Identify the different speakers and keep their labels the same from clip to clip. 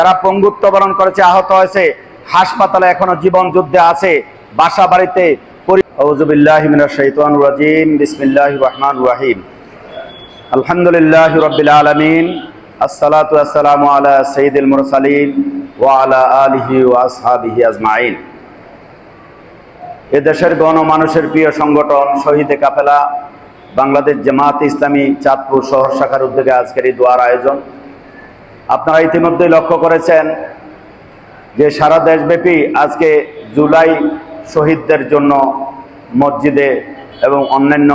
Speaker 1: যারা পঙ্গুত্ব বরণ করেছে, আহত হয়েছে, হাসপাতালে এখনো জীবন যুদ্ধে আছে, বাসা বাড়িতে। আউযু বিল্লাহি মিনাশ শাইতানির রাজীম। বিসমিল্লাহির রহমানির রহিম। আলহামদুলিল্লাহি রাব্বিল আলামিন। আসসালাতু ওয়াসসালামু আলা সাইয়্যিদিল মুরসালিন ওয়া আলা আলিহি ওয়া আসহাবিহি আজমাইন। এ দেশের গণমানুষের প্রিয় সংগঠন শহীদে কাফেলা বাংলাদেশ জামায়াতে ইসলামী চাঁদপুর শহর শাখার উদ্যোগে আজকের এই দোয়ার আয়োজন। আপনারা ইতিমধ্যেই লক্ষ্য করেছেন যে সারা দেশব্যাপী আজকে জুলাই শহীদদের জন্য মসজিদে এবং অন্যান্য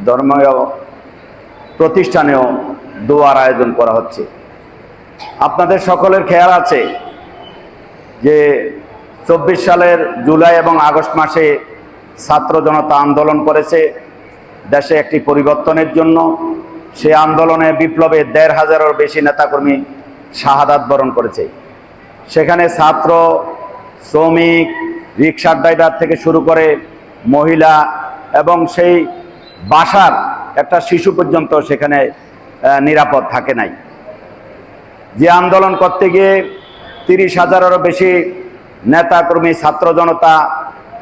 Speaker 1: ধর্মীয় প্রতিষ্ঠানেও দোয়ার আয়োজন করা হচ্ছে। আপনাদের সকলের খেয়াল আছে যে 24 সালের জুলাই এবং আগস্ট মাসে ছাত্র জনতা আন্দোলন করেছে দেশে একটি পরিবর্তনের জন্য। সেই আন্দোলনে বিপ্লবে ১৫০০-এরও বেশি নেতাকর্মী শাহাদাত বরণ করেছে। সেখানে ছাত্র, শ্রমিক, রিকশার ড্রাইভার থেকে শুরু করে মহিলা এবং সেই বাসার একটা শিশু পর্যন্ত সেখানে নিরাপদ থাকে নাই। যে আন্দোলন করতে গিয়ে ৩০,০০০-এরও বেশি নেতাকর্মী ছাত্র জনতা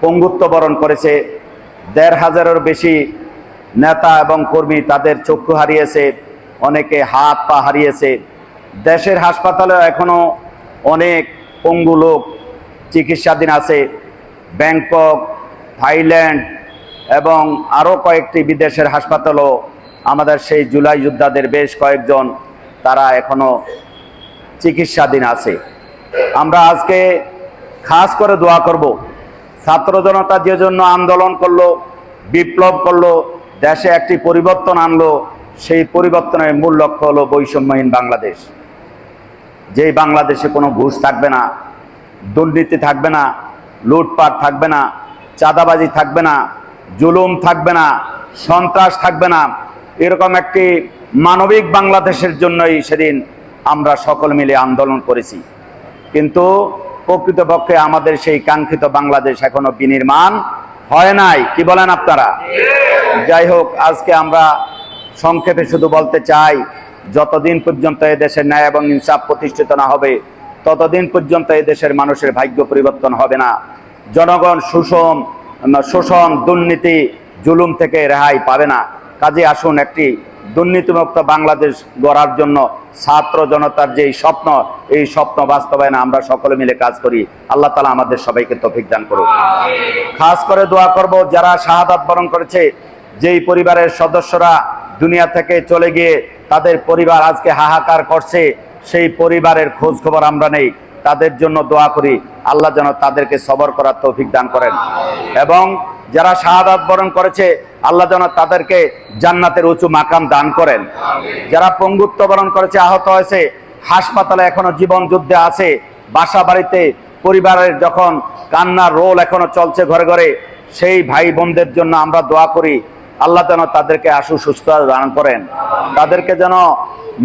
Speaker 1: পঙ্গুত্ব বরণ করেছে, ১৫০০-এরও বেশি নেতা এবং কর্মী তাদের চক্ষু হারিয়েছে, অনেকে হাত পা হারিয়েছে। দেশের হাসপাতালে এখনও অনেক পঙ্গু লোক চিকিৎসাধীন আছে। ব্যাংকক, থাইল্যান্ড এবং আরও কয়েকটি বিদেশের হাসপাতালও আমাদের সেই জুলাই যোদ্ধাদের বেশ কয়েকজন তারা এখনও চিকিৎসাধীন আছে। আমরা আজকে খাস করে দোয়া করব, ছাত্র জনতা যে জন্য আন্দোলন করলো, বিপ্লব করলো, দেশে একটি পরিবর্তন আনলো, সেই পরিবর্তনের মূল লক্ষ্য হলো বৈষম্যহীন বাংলাদেশ। যেই বাংলাদেশে কোনো ঘুষ থাকবে না, দুর্নীতি থাকবে না, লুটপাট থাকবে না, চাঁদাবাজি থাকবে না, জুলুম থাকবে না, সন্ত্রাস থাকবে না, এরকম একটি মানবিক বাংলাদেশের জন্যই সেদিন আমরা সকল মিলে আন্দোলন করেছি। কিন্তু প্রকৃতপক্ষে আমাদের সেই কাঙ্ক্ষিত বাংলাদেশ এখনো বিনির্মাণ হয় নাই। কি বলেন আপনারা? যাই হোক, আজকে আমরা সংক্ষেপে শুধু বলতে চাই, যতদিন পর্যন্ত এদেশের ন্যায় এবং ইনসাফ প্রতিষ্ঠিত না হবে ততদিন পর্যন্ত এদেশের মানুষের ভাগ্য পরিবর্তন হবে না। জনগণ শোষণ, দুর্নীতি, জুলুম থেকে রেহাই পাবে না। কাজে আসুন একটি দুর্নীতিমুক্ত বাংলাদেশ গড়ার জন্য ছাত্র জনতার যে স্বপ্ন, এই স্বপ্ন বাস্তবায়নে আমরা সকলে মিলে কাজ করি। আল্লাহ তাআলা আমাদের সবাইকে তৌফিক দান করুন। খাস করে দোয়া করব যারা শাহাদাত বরণ করেছে, যেই পরিবারের সদস্যরা দুনিয়া থেকে চলে গিয়ে তাদের পরিবার আজকে হাহাকার করছে, সেই পরিবারের খোঁজ খবর আমরা নেই। তাদের জন্য দোয়া করি, আল্লাহ যেন তাদেরকে সবর করার তৌফিক দান করেন। এবং যারা শাহাদাত বরণ করেছে, আল্লাহ যেন তাদেরকে জান্নাতের উঁচু মাকাম দান করেন। যারা পঙ্গুত্ব বরণ করেছে, আহত হয়েছে, হাসপাতালে এখনো জীবন যুদ্ধে আছে, বাসা বাড়িতে পরিবারের যখন কান্নার রোল এখনো চলছে ঘরে ঘরে, সেই ভাই বোনদের জন্য আমরা দোয়া করি, আল্লাহ যেন তাদেরকে আশু সুস্থতা দান করেন, তাদেরকে যেন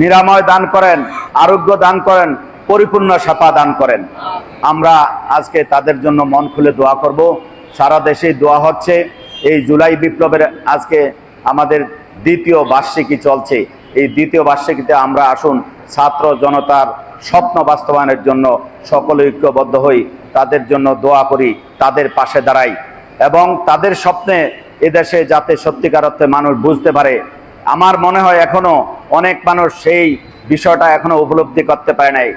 Speaker 1: নিরাময় দান করেন, আরোগ্য দান করেন, পরিপূর্ণ শাফা দান করেন। আমরা আজকে তাদের জন্য মন খুলে দোয়া করব। সারা দেশেই দোয়া হচ্ছে। এই জুলাই বিপ্লবের আজকে আমাদের দ্বিতীয় বার্ষিকী চলছে। এই দ্বিতীয় বার্ষিকীতে আমরা আসুন ছাত্র জনতার স্বপ্ন বাস্তবায়নের জন্য সকলে ঐক্যবদ্ধ হই, তাদের জন্য দোয়া করি, তাদের পাশে দাঁড়াই এবং তাদের স্বপ্নে এদেশে যাতে সত্যিকার অর্থে মানুষ বুঝতে পারে। আমার মনে হয় এখনো অনেক মানুষ সেই বিষয়টা এখনো উপলব্ধি করতে পারে নাই।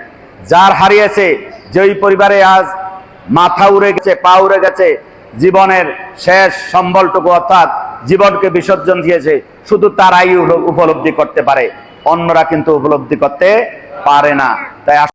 Speaker 1: যার হারিয়েছে, যেই পরিবারে আজ মাথা উড়ে গেছে, পা উড়ে গেছে, জীবনের শেষ সম্বলটুকু অর্থাৎ জীবনকে বিসর্জন দিয়েছে, শুধু তারাই উপলব্ধি করতে পারে, অন্যরা কিন্তু উপলব্ধি করতে পারে না। তাই